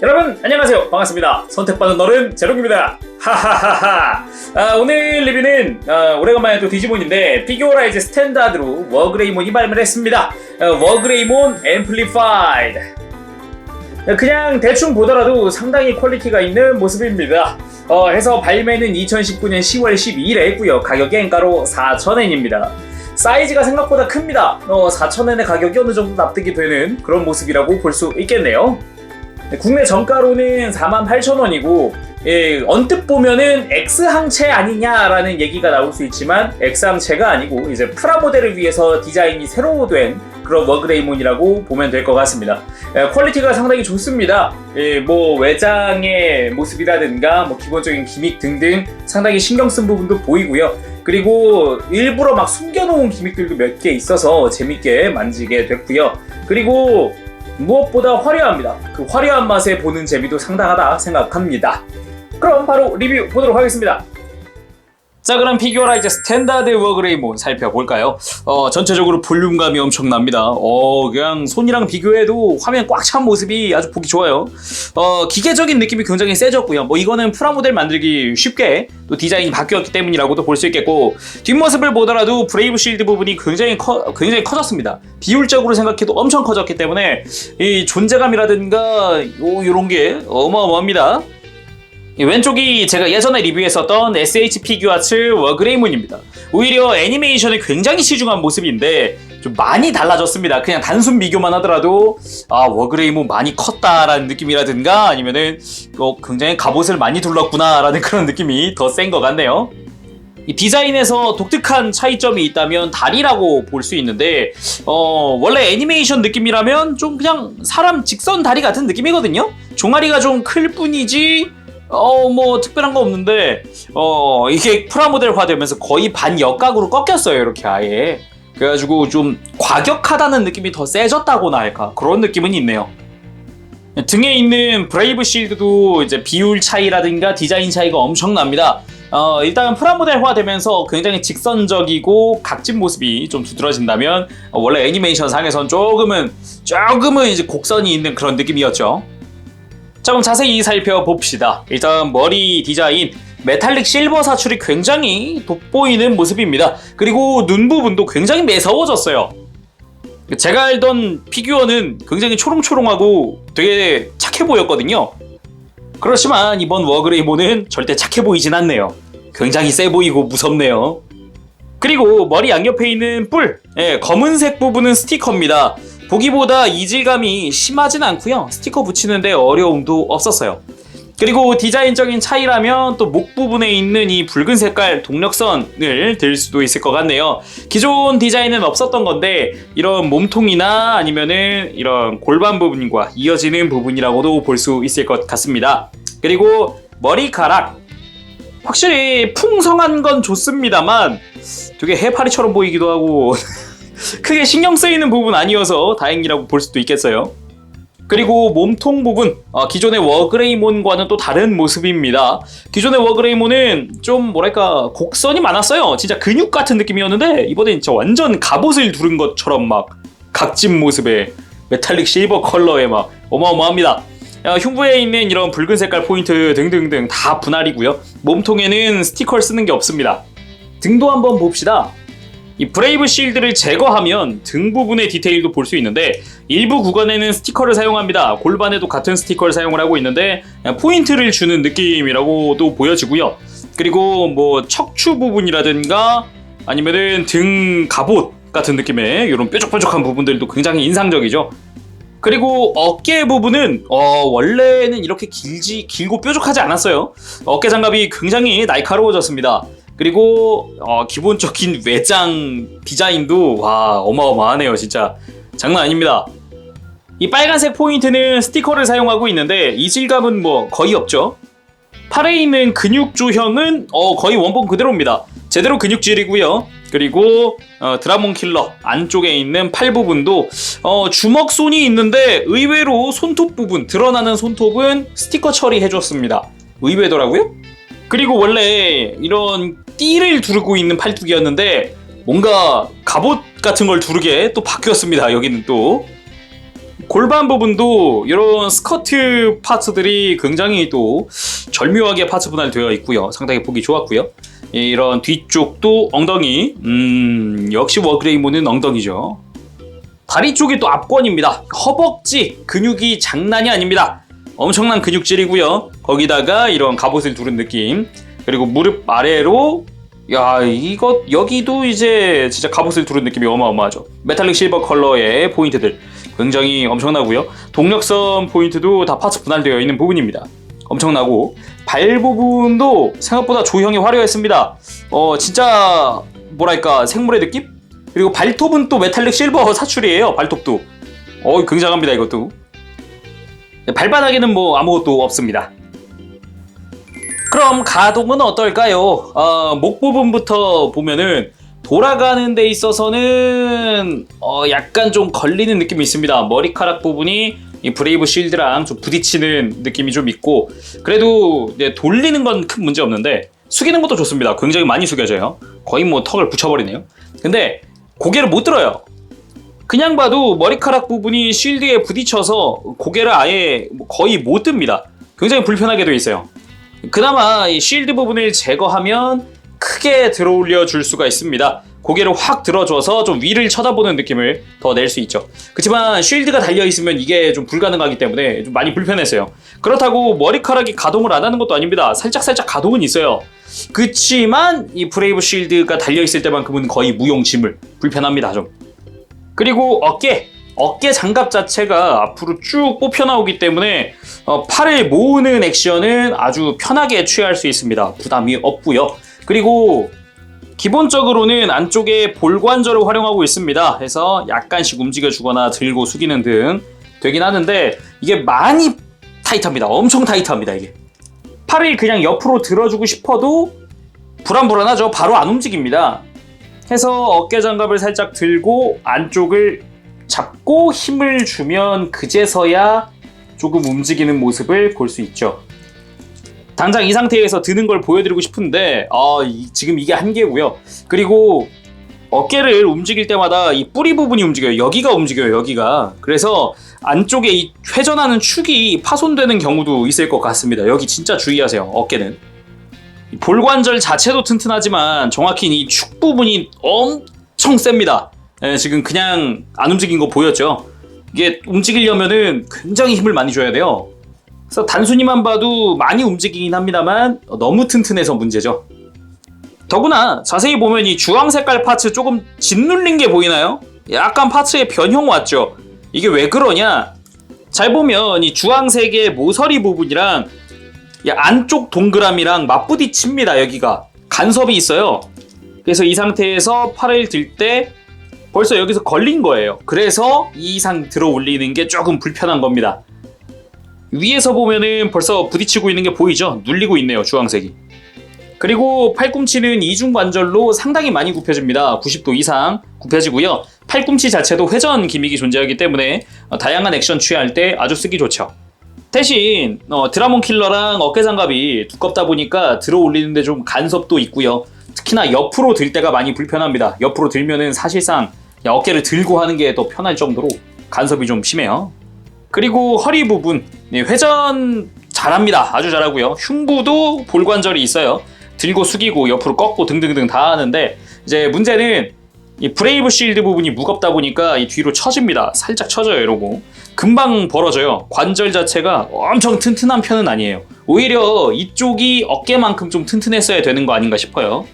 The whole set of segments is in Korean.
여러분 안녕하세요, 반갑습니다. 선택받은 어른 제롱입니다. 하하하하. 오늘 리뷰는 오래간만에 또 디지몬인데 피규어라이즈 스탠다드로 워그레이몬이 발매를 했습니다. 워그레이몬 앰플리파이드. 그냥 대충 보더라도 상당히 퀄리티가 있는 모습입니다. 해서 발매는 2019년 10월 12일에 했고요. 가격이 엔가로 4,000엔입니다. 사이즈가 생각보다 큽니다. 4,000엔의 가격이 어느 정도 납득이 되는 그런 모습이라고 볼 수 있겠네요. 국내 정가로는 48,000원이고 언뜻 보면은 X항체 아니냐라는 얘기가 나올 수 있지만 X항체가 아니고 이제 프라모델을 위해서 디자인이 새로 된 그런 워그레이몬이라고 보면 될 것 같습니다. 퀄리티가 상당히 좋습니다. 뭐 외장의 모습이라든가 뭐 기본적인 기믹 등등 상당히 신경 쓴 부분도 보이고요. 그리고 일부러 막 숨겨놓은 기믹들도 몇 개 있어서 재밌게 만지게 됐고요. 그리고 무엇보다 화려합니다. 그 화려한 맛에 보는 재미도 상당하다 생각합니다. 그럼 바로 리뷰 보도록 하겠습니다. 자, 그럼 피규어라이즈 스탠다드 워그레이몬 살펴볼까요? 전체적으로 볼륨감이 엄청납니다. 그냥 손이랑 비교해도 화면 꽉 찬 모습이 아주 보기 좋아요. 기계적인 느낌이 굉장히 세졌고요. 뭐 이거는 프라모델 만들기 쉽게 또 디자인이 바뀌었기 때문이라고도 볼 수 있겠고, 뒷모습을 보더라도 브레이브 실드 부분이 굉장히 커졌습니다. 비율적으로 생각해도 엄청 커졌기 때문에 이 존재감이라든가 요런 게 어마어마합니다. 왼쪽이 제가 예전에 리뷰했었던 SH 피규어츠 워그레이몬입니다. 오히려 애니메이션에 굉장히 치중한 모습인데 좀 많이 달라졌습니다. 그냥 단순 비교만 하더라도 워그레이몬 많이 컸다라는 느낌이라든가 아니면은 굉장히 갑옷을 많이 둘렀구나 라는 그런 느낌이 더 센 것 같네요. 이 디자인에서 독특한 차이점이 있다면 다리라고 볼 수 있는데 원래 애니메이션 느낌이라면 좀 그냥 사람 직선 다리 같은 느낌이거든요. 종아리가 좀 클 뿐이지 뭐 특별한 거 없는데 이게 프라모델화 되면서 거의 반역각으로 꺾였어요. 이렇게 아예. 그래가지고 좀 과격하다는 느낌이 더 세졌다고나 할까, 그런 느낌은 있네요. 등에 있는 브레이브 실드도 이제 비율 차이라든가 디자인 차이가 엄청납니다. 일단 프라모델화 되면서 굉장히 직선적이고 각진 모습이 좀 두드러진다면 원래 애니메이션 상에선 조금은 이제 곡선이 있는 그런 느낌이었죠. 자, 그럼 자세히 살펴봅시다. 일단 머리 디자인 메탈릭 실버 사출이 굉장히 돋보이는 모습입니다. 그리고 눈 부분도 굉장히 매서워졌어요. 제가 알던 피규어는 굉장히 초롱초롱하고 되게 착해 보였거든요. 그렇지만 이번 워그레이몬은 절대 착해 보이진 않네요. 굉장히 세 보이고 무섭네요. 그리고 머리 양옆에 있는 뿔, 검은색 부분은 스티커입니다. 보기보다 이질감이 심하진 않고요. 스티커 붙이는데 어려움도 없었어요. 그리고 디자인적인 차이라면 또 목 부분에 있는 이 붉은 색깔 동력선을 들 수도 있을 것 같네요. 기존 디자인은 없었던 건데 이런 몸통이나 아니면은 이런 골반 부분과 이어지는 부분이라고도 볼 수 있을 것 같습니다. 그리고 머리카락, 확실히 풍성한 건 좋습니다만 되게 해파리처럼 보이기도 하고 크게 신경 쓰이는 부분 아니어서 다행이라고 볼 수도 있겠어요. 그리고 몸통 부분, 기존의 워그레이몬과는 또 다른 모습입니다. 기존의 워그레이몬은 좀 뭐랄까 곡선이 많았어요. 진짜 근육 같은 느낌이었는데 이번엔 진짜 완전 갑옷을 두른 것처럼 막 각진 모습에 메탈릭 실버 컬러에 막 어마어마합니다. 흉부에 있는 이런 붉은 색깔 포인트 등등등 다 분할이고요. 몸통에는 스티커를 쓰는 게 없습니다. 등도 한번 봅시다. 이 브레이브 실드를 제거하면 등 부분의 디테일도 볼 수 있는데 일부 구간에는 스티커를 사용합니다. 골반에도 같은 스티커를 사용을 하고 있는데 포인트를 주는 느낌이라고도 보여지고요. 그리고 뭐 척추 부분이라든가 아니면은 등 갑옷 같은 느낌의 이런 뾰족뾰족한 부분들도 굉장히 인상적이죠. 그리고 어깨 부분은 원래는 이렇게 길고 뾰족하지 않았어요. 어깨 장갑이 굉장히 날카로워졌습니다. 그리고 기본적인 외장 디자인도 어마어마하네요. 진짜 장난 아닙니다. 이 빨간색 포인트는 스티커를 사용하고 있는데 이질감은 뭐 거의 없죠. 팔에 있는 근육조형은 거의 원본 그대로입니다. 제대로 근육질이고요. 그리고 드라몬 킬러 안쪽에 있는 팔 부분도 주먹손이 있는데 의외로 손톱 부분, 드러나는 손톱은 스티커 처리해줬습니다. 의외더라고요. 그리고 원래 이런 띠를 두르고 있는 팔뚝이었는데 뭔가 갑옷 같은 걸 두르게 또 바뀌었습니다. 여기는 또 골반 부분도 이런 스커트 파츠들이 굉장히 또 절묘하게 파츠 분할되어 있고요. 상당히 보기 좋았고요. 이런 뒤쪽도 엉덩이, 역시 워그레이몬은 엉덩이죠. 다리 쪽이 또 압권입니다. 허벅지 근육이 장난이 아닙니다. 엄청난 근육질이고요. 거기다가 이런 갑옷을 두른 느낌. 그리고 무릎 아래로 야, 이거 여기도 이제 진짜 갑옷을 두른 느낌이 어마어마하죠. 메탈릭 실버 컬러의 포인트들 굉장히 엄청나고요. 동력선 포인트도 다 파츠 분할되어 있는 부분입니다. 엄청나고 발 부분도 생각보다 조형이 화려했습니다. 진짜 뭐랄까 생물의 느낌? 그리고 발톱은 또 메탈릭 실버 사출이에요. 발톱도 굉장합니다. 이것도 발바닥에는 뭐 아무것도 없습니다. 그럼 가동은 어떨까요? 목 부분부터 보면은 돌아가는 데 있어서는 약간 좀 걸리는 느낌이 있습니다. 머리카락 부분이 이 브레이브 실드랑 좀 부딪히는 느낌이 좀 있고, 그래도 이제 돌리는 건 큰 문제 없는데 숙이는 것도 좋습니다. 굉장히 많이 숙여져요. 거의 뭐 턱을 붙여버리네요. 근데 고개를 못 들어요. 그냥 봐도 머리카락 부분이 실드에 부딪혀서 고개를 아예 거의 못 듭니다. 굉장히 불편하게 되어 있어요. 그나마 이 실드 부분을 제거하면 크게 들어올려 줄 수가 있습니다. 고개를 확 들어줘서 좀 위를 쳐다보는 느낌을 더 낼 수 있죠. 그렇지만 쉴드가 달려있으면 이게 좀 불가능하기 때문에 좀 많이 불편했어요. 그렇다고 머리카락이 가동을 안 하는 것도 아닙니다. 살짝살짝 가동은 있어요. 그렇지만 이 브레이브 쉴드가 달려있을 때만큼은 거의 무용지물, 불편합니다 좀. 그리고 어깨 장갑 자체가 앞으로 쭉 뽑혀 나오기 때문에 팔을 모으는 액션은 아주 편하게 취할 수 있습니다. 부담이 없고요. 그리고 기본적으로는 안쪽에 볼관절을 활용하고 있습니다. 해서 약간씩 움직여주거나 들고 숙이는 등 되긴 하는데 이게 많이 타이트합니다. 엄청 타이트합니다. 이게 팔을 그냥 옆으로 들어주고 싶어도 불안불안하죠. 바로 안 움직입니다. 해서 어깨 장갑을 살짝 들고 안쪽을 잡고 힘을 주면 그제서야 조금 움직이는 모습을 볼 수 있죠. 당장 이 상태에서 드는 걸 보여드리고 싶은데 지금 이게 한계고요. 그리고 어깨를 움직일 때마다 이 뿌리 부분이 움직여요. 여기가 움직여요. 여기가. 그래서 안쪽에 이 회전하는 축이 파손되는 경우도 있을 것 같습니다. 여기 진짜 주의하세요. 어깨는. 볼관절 자체도 튼튼하지만 정확히 이 축 부분이 엄청 셉니다. 지금 그냥 안 움직인 거 보였죠? 이게 움직이려면은 굉장히 힘을 많이 줘야 돼요. 그래서 단순히만 봐도 많이 움직이긴 합니다만 너무 튼튼해서 문제죠. 더구나 자세히 보면 이 주황 색깔 파츠 조금 짓눌린 게 보이나요? 약간 파츠의 변형 왔죠? 이게 왜 그러냐? 잘 보면 이 주황색의 모서리 부분이랑 이 안쪽 동그라미랑 맞부딪힙니다. 여기가 간섭이 있어요. 그래서 이 상태에서 팔을 들 때 벌써 여기서 걸린 거예요. 그래서 이 이상 들어 올리는 게 조금 불편한 겁니다. 위에서 보면은 벌써 부딪히고 있는 게 보이죠? 눌리고 있네요. 주황색이. 그리고 팔꿈치는 이중관절로 상당히 많이 굽혀집니다. 90도 이상 굽혀지고요. 팔꿈치 자체도 회전 기믹이 존재하기 때문에 다양한 액션 취할 때 아주 쓰기 좋죠. 대신 드라몬 킬러랑 어깨장갑이 두껍다 보니까 들어 올리는데 좀 간섭도 있고요. 특히나 옆으로 들 때가 많이 불편합니다. 옆으로 들면은 사실상 어깨를 들고 하는 게 더 편할 정도로 간섭이 좀 심해요. 그리고 허리 부분 회전 잘합니다. 아주 잘하고요. 흉부도 볼관절이 있어요. 들고 숙이고 옆으로 꺾고 등등등 다 하는데 이제 문제는 이 브레이브 실드 부분이 무겁다 보니까 이 뒤로 처집니다. 살짝 처져요. 이러고 금방 벌어져요. 관절 자체가 엄청 튼튼한 편은 아니에요. 오히려 이쪽이 어깨만큼 좀 튼튼했어야 되는 거 아닌가 싶어요.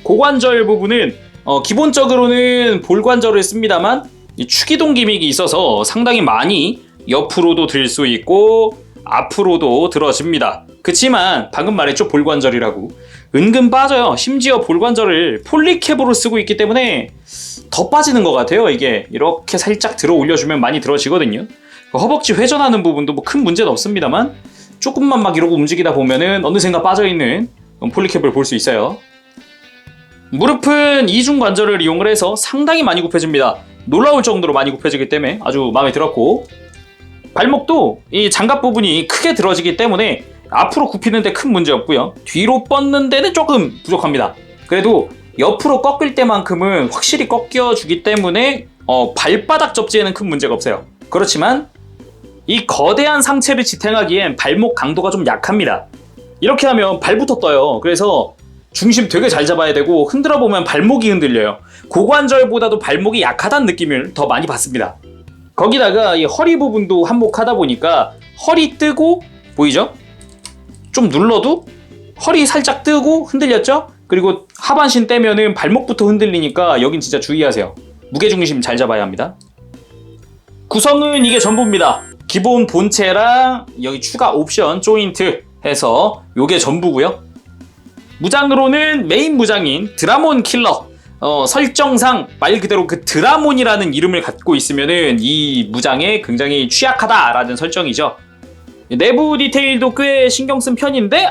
고관절 부분은 기본적으로는 볼관절을 씁니다만 이 축이동 기믹이 있어서 상당히 많이 옆으로도 들 수 있고 앞으로도 들어집니다. 그치만 방금 말했죠. 볼관절이라고. 은근 빠져요. 심지어 볼관절을 폴리캡으로 쓰고 있기 때문에 더 빠지는 것 같아요. 이게 이렇게 살짝 들어 올려주면 많이 들어지거든요. 허벅지 회전하는 부분도 뭐 큰 문제는 없습니다만 조금만 막 이러고 움직이다 보면은 어느샌가 빠져있는 폴리캡을 볼 수 있어요. 무릎은 이중관절을 이용을 해서 상당히 많이 굽혀집니다. 놀라울 정도로 많이 굽혀지기 때문에 아주 마음에 들었고, 발목도 이 장갑 부분이 크게 들어지기 때문에 앞으로 굽히는데 큰 문제 없고요. 뒤로 뻗는 데는 조금 부족합니다. 그래도 옆으로 꺾을 때만큼은 확실히 꺾여주기 때문에 발바닥 접지에는 큰 문제가 없어요. 그렇지만 이 거대한 상체를 지탱하기엔 발목 강도가 좀 약합니다. 이렇게 하면 발부터 떠요. 그래서 중심 되게 잘 잡아야 되고 흔들어 보면 발목이 흔들려요. 고관절보다도 발목이 약하다는 느낌을 더 많이 받습니다. 거기다가 이 허리 부분도 한몫하다 보니까 허리 뜨고 보이죠? 좀 눌러도 허리 살짝 뜨고 흔들렸죠? 그리고 하반신 떼면은 발목부터 흔들리니까 여긴 진짜 주의하세요. 무게중심 잘 잡아야 합니다. 구성은 이게 전부입니다. 기본 본체랑 여기 추가 옵션 조인트 해서 요게 전부고요. 무장으로는 메인 무장인 드라몬 킬러, 설정상 말 그대로 그 드라몬이라는 이름을 갖고 있으면은 이 무장에 굉장히 취약하다라는 설정이죠. 내부 디테일도 꽤 신경 쓴 편인데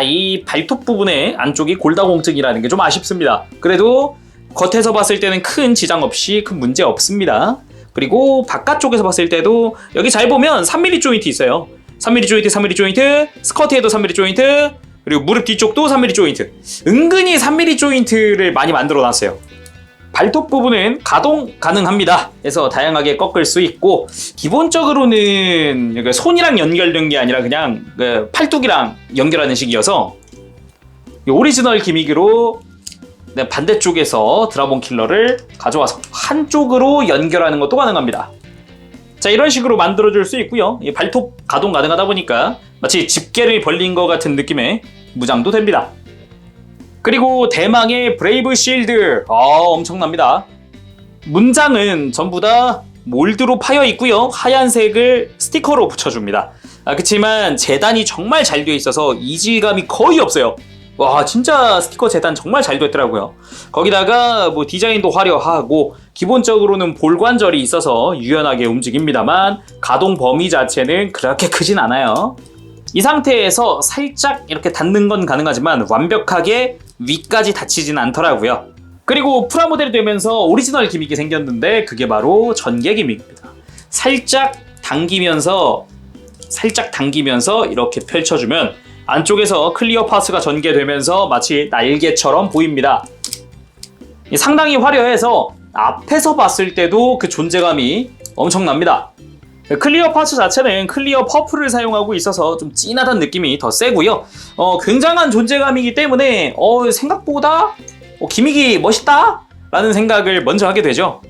이 발톱 부분에 안쪽이 골다공증이라는 게 좀 아쉽습니다. 그래도 겉에서 봤을 때는 큰 지장 없이 큰 문제 없습니다. 그리고 바깥쪽에서 봤을 때도 여기 잘 보면 3mm 조인트 있어요. 3mm 조인트, 3mm 조인트, 스커트에도 3mm 조인트, 그리고 무릎 뒤쪽도 3mm 조인트. 은근히 3mm 조인트를 많이 만들어 놨어요. 발톱 부분은 가동 가능합니다. 그래서 다양하게 꺾을 수 있고 기본적으로는 손이랑 연결된 게 아니라 그냥 팔뚝이랑 연결하는 식이어서 오리지널 기믹으로 반대쪽에서 드라몬 킬러를 가져와서 한쪽으로 연결하는 것도 가능합니다. 자, 이런 식으로 만들어줄 수 있고요. 이 발톱 가동 가능하다 보니까 마치 집게를 벌린 것 같은 느낌의 무장도 됩니다. 그리고 대망의 브레이브 실드, 엄청납니다. 문장은 전부 다 몰드로 파여 있고요. 하얀색을 스티커로 붙여줍니다. 그치만 재단이 정말 잘 되어 있어서 이질감이 거의 없어요. 와, 진짜 스티커 재단 정말 잘 됐더라고요. 거기다가 뭐 디자인도 화려하고 기본적으로는 볼관절이 있어서 유연하게 움직입니다만 가동 범위 자체는 그렇게 크진 않아요. 이 상태에서 살짝 이렇게 닿는 건 가능하지만 완벽하게 위까지 닿히진 않더라고요. 그리고 프라모델이 되면서 오리지널 기믹이 생겼는데 그게 바로 전개 기믹입니다. 살짝 당기면서 이렇게 펼쳐주면 안쪽에서 클리어 파스가 전개되면서 마치 날개처럼 보입니다. 상당히 화려해서 앞에서 봤을 때도 그 존재감이 엄청납니다. 클리어 파츠 자체는 클리어 퍼플을 사용하고 있어서 좀 진하다는 느낌이 더 세고요. 굉장한 존재감이기 때문에 생각보다 기믹이 멋있다 라는 생각을 먼저 하게 되죠.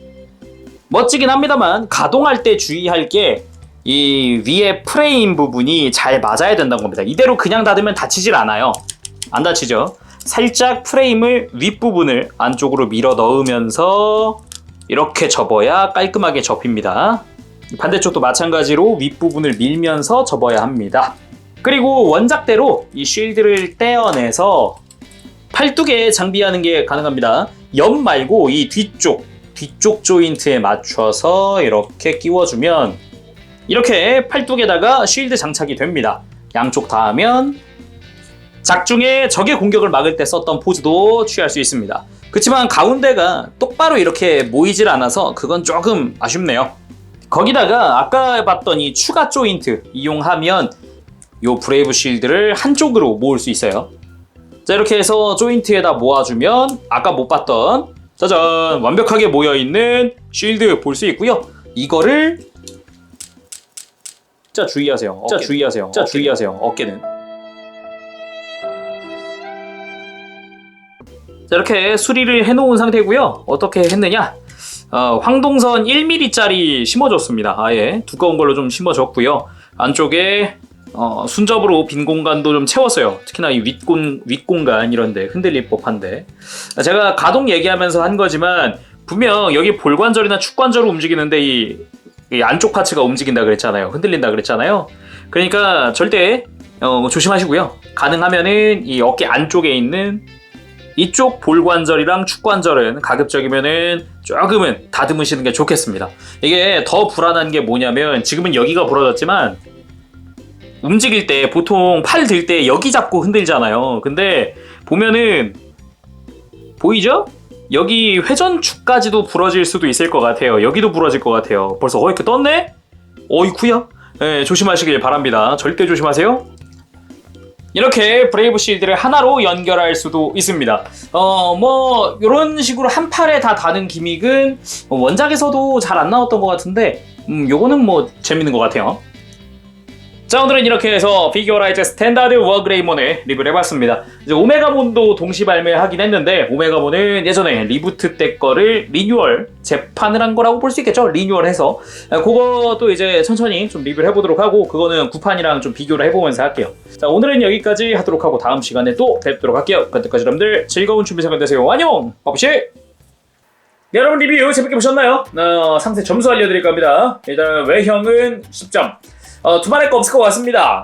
멋지긴 합니다만 가동할 때 주의할 게 이 위에 프레임 부분이 잘 맞아야 된다는 겁니다. 이대로 그냥 닫으면 다치질 않아요. 안 다치죠. 살짝 프레임을 윗부분을 안쪽으로 밀어 넣으면서 이렇게 접어야 깔끔하게 접힙니다. 반대쪽도 마찬가지로 윗부분을 밀면서 접어야 합니다. 그리고 원작대로 이 쉴드를 떼어내서 팔뚝에 장비하는 게 가능합니다. 옆 말고 이 뒤쪽 조인트에 맞춰서 이렇게 끼워주면 이렇게 팔뚝에다가 쉴드 장착이 됩니다. 양쪽 다 하면 작중에 적의 공격을 막을 때 썼던 포즈도 취할 수 있습니다. 그렇지만 가운데가 똑바로 이렇게 모이질 않아서 그건 조금 아쉽네요. 거기다가 아까 봤던 이 추가 조인트 이용하면 이 브레이브 쉴드를 한쪽으로 모을 수 있어요. 자, 이렇게 해서 조인트에다 모아주면 아까 못 봤던 짜잔 완벽하게 모여있는 쉴드 볼 수 있고요. 이거를 진짜 주의하세요. 어깨는. 자, 이렇게 수리를 해놓은 상태고요. 어떻게 했느냐? 황동선 1mm짜리 심어줬습니다. 아예 두꺼운 걸로 좀 심어줬고요. 안쪽에 순접으로 빈 공간도 좀 채웠어요. 특히나 이 윗공간 이런데 흔들릴 법한데 제가 가동 얘기하면서 한 거지만 분명 여기 볼관절이나 축관절을 움직이는데 이 안쪽 파츠가 움직인다 그랬잖아요. 흔들린다 그랬잖아요. 그러니까 절대 조심하시고요. 가능하면은 이 어깨 안쪽에 있는 이쪽 볼관절이랑 축관절은 가급적이면은 조금은 다듬으시는 게 좋겠습니다. 이게 더 불안한 게 뭐냐면 지금은 여기가 부러졌지만 움직일 때 보통 팔 들 때 여기 잡고 흔들잖아요. 근데 보면은 보이죠? 여기 회전축까지도 부러질 수도 있을 것 같아요. 여기도 부러질 것 같아요. 벌써 이렇게 떴네? 어이쿠야. 네, 조심하시길 바랍니다. 절대 조심하세요. 이렇게 브레이브 실드를 하나로 연결할 수도 있습니다. 뭐 이런 식으로 한 팔에 다 다는 기믹은 원작에서도 잘 안 나왔던 것 같은데 요거는 뭐 재밌는 것 같아요. 자, 오늘은 이렇게 해서 피규어라이즈 스탠다드 워그레이몬을 리뷰를 해봤습니다. 이제 오메가몬도 동시 발매하긴 했는데, 오메가몬은 예전에 리부트 때 거를 리뉴얼 재판을 한 거라고 볼 수 있겠죠? 리뉴얼해서 그것도 이제 천천히 좀 리뷰를 해보도록 하고, 그거는 구판이랑 좀 비교를 해보면서 할게요. 자, 오늘은 여기까지 하도록 하고 다음 시간에 또 뵙도록 할게요. 그때까지 여러분들 즐거운 준비 시간 되세요. 안녕! 버브씨! 네, 여러분 리뷰 재밌게 보셨나요? 상세 점수 알려드릴 겁니다. 일단 외형은 10점. 두말할 거 없을 것 같습니다.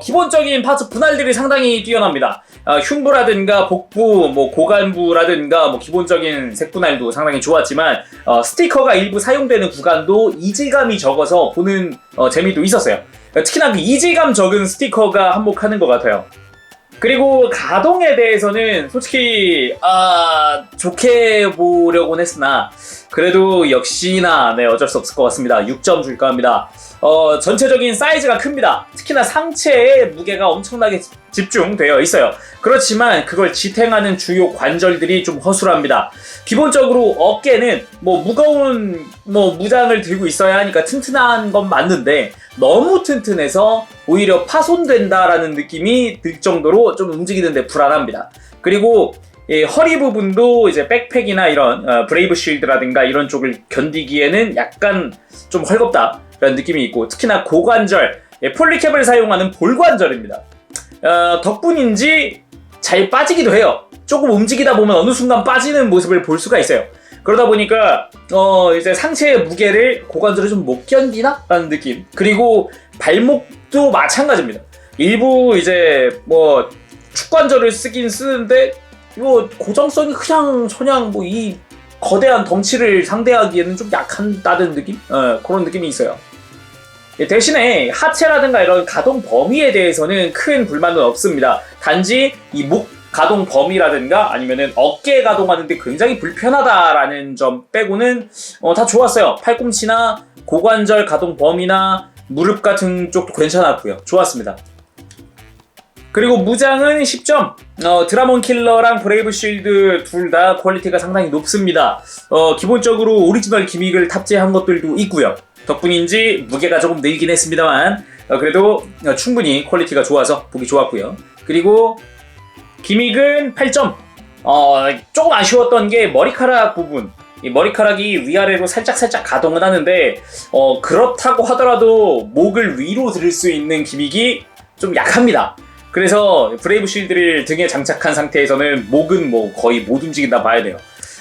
기본적인 파츠 분할들이 상당히 뛰어납니다. 흉부라든가 복부, 뭐 고관부라든가 뭐 기본적인 색 분할도 상당히 좋았지만 스티커가 일부 사용되는 구간도 이질감이 적어서 보는 재미도 있었어요. 특히나 그 이질감 적은 스티커가 한몫하는 것 같아요. 그리고 가동에 대해서는 솔직히 좋게 보려고는 했으나 그래도 역시나 어쩔 수 없을 것 같습니다. 6점 줄까 합니다. 전체적인 사이즈가 큽니다. 특히나 상체에 무게가 엄청나게 집중되어 있어요. 그렇지만 그걸 지탱하는 주요 관절들이 좀 허술합니다. 기본적으로 어깨는 뭐 무거운 무장을 들고 있어야 하니까 튼튼한 건 맞는데 너무 튼튼해서 오히려 파손된다라는 느낌이 들 정도로 좀 움직이는데 불안합니다. 그리고 허리 부분도 이제 백팩이나 이런 브레이브 쉴드라든가 이런 쪽을 견디기에는 약간 좀 헐겁다라는 느낌이 있고, 특히나 고관절, 폴리캡을 사용하는 볼관절입니다. 덕분인지 잘 빠지기도 해요. 조금 움직이다 보면 어느 순간 빠지는 모습을 볼 수가 있어요. 그러다 보니까 이제 상체의 무게를 고관절이 좀 못 견디나? 라는 느낌. 그리고 발목도 마찬가지입니다. 일부 이제 뭐 축관절을 쓰긴 쓰는데 이거 고정성이 그냥 이 거대한 덩치를 상대하기에는 좀 약하다는 느낌? 그런 느낌이 있어요. 대신에 하체라든가 이런 가동 범위에 대해서는 큰 불만은 없습니다. 단지 이 목 가동 범위라든가 아니면은 어깨 가동하는데 굉장히 불편하다라는 점 빼고는 다 좋았어요. 팔꿈치나 고관절 가동 범위나 무릎 같은 쪽도 괜찮았고요. 좋았습니다. 그리고 무장은 10점. 드라몬 킬러랑 브레이브 쉴드 둘 다 퀄리티가 상당히 높습니다. 기본적으로 오리지널 기믹을 탑재한 것들도 있고요. 덕분인지 무게가 조금 늘긴 했습니다만 그래도 충분히 퀄리티가 좋아서 보기 좋았고요. 그리고 기믹은 8점. 조금 아쉬웠던 게 머리카락 부분. 이 머리카락이 위아래로 살짝 가동은 하는데 그렇다고 하더라도 목을 위로 들을 수 있는 기믹이 좀 약합니다. 그래서 브레이브 쉴드를 등에 장착한 상태에서는 목은 뭐 거의 못 움직인다 봐야 돼요.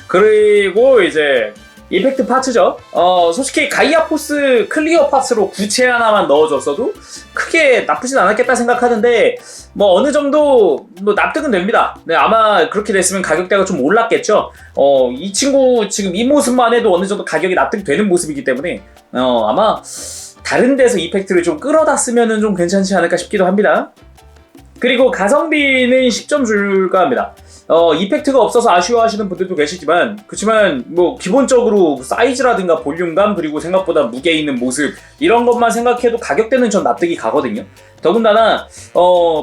그리고 이제 이펙트 파츠죠. 솔직히 가이아 포스 클리어 파츠로 구체 하나만 넣어줬어도 크게 나쁘진 않았겠다 생각하는데 뭐 어느 정도 납득은 됩니다. 네, 아마 그렇게 됐으면 가격대가 좀 올랐겠죠. 이 친구 지금 이 모습만 해도 어느 정도 가격이 납득되는 모습이기 때문에 아마 다른 데서 이펙트를 좀 끌어다 쓰면은 좀 괜찮지 않을까 싶기도 합니다. 그리고 가성비는 10점 줄까 합니다. 이펙트가 없어서 아쉬워하시는 분들도 계시지만 그렇지만 뭐 기본적으로 사이즈라든가 볼륨감 그리고 생각보다 무게 있는 모습 이런 것만 생각해도 가격대는 전 납득이 가거든요. 더군다나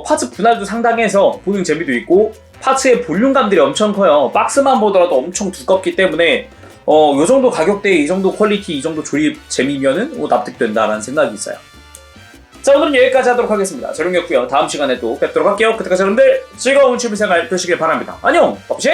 파츠 분할도 상당해서 보는 재미도 있고 파츠의 볼륨감들이 엄청 커요. 박스만 보더라도 엄청 두껍기 때문에 요 정도 가격대에 이 정도 퀄리티 이 정도 조립 재미면은 납득된다라는 생각이 있어요. 자, 오늘은 여기까지 하도록 하겠습니다. 재롱이었고요. 다음 시간에 또 뵙도록 할게요. 그때까지 여러분들 즐거운 취미생활 되시길 바랍니다. 안녕! 버브씨!